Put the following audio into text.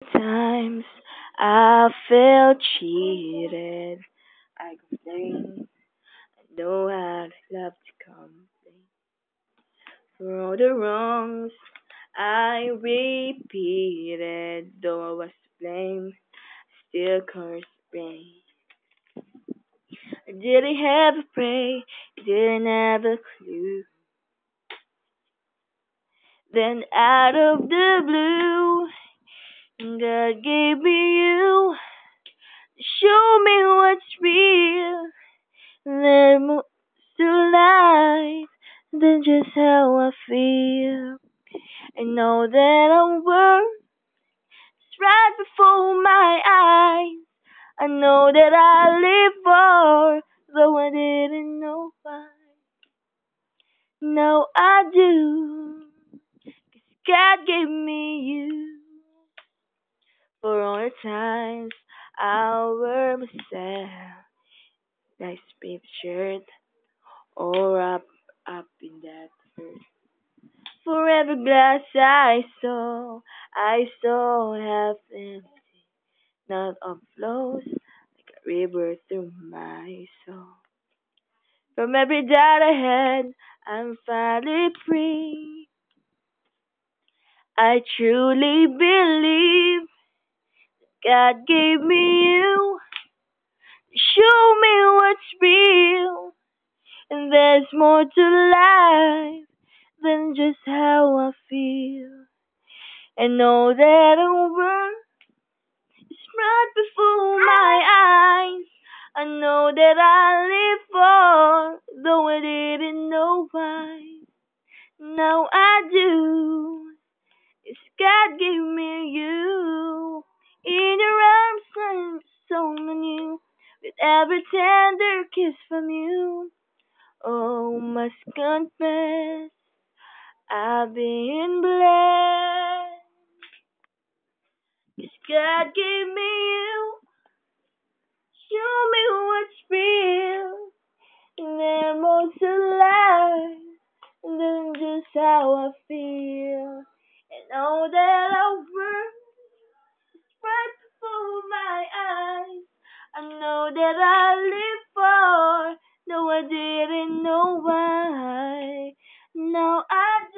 Times I felt cheated. I complain. I know how to love to complain. For all the wrongs I repeated, though I was to blame, still cursed brain. I didn't have a pray, didn't have a clue. Then out of the blue, God gave me you. Show me what's real. Let more to life than just how I feel. I know that I'm worth right before my eyes. I know that I live for, though I didn't know why. Now I do. God gave me you for all the times I wear myself. Nice baby shirt, or up in that hurt. For every glass I saw half empty, not overflows like a river through my soul. From every doubt I had, I'm finally free. I truly believe God gave me you. Show me what's real, and there's more to life than just how I feel. And know that a world is right before my eyes. I know that I live for, though I didn't know why. Now I do. It's God gave me you. In your arms I'm so new. With every tender kiss from you. Oh, must confess, I've been blessed. 'Cause God gave me you. Show me what's real. And then more to life than just how I feel. And all that I work right before my eyes. I know that I live for, no, I didn't know why. Now I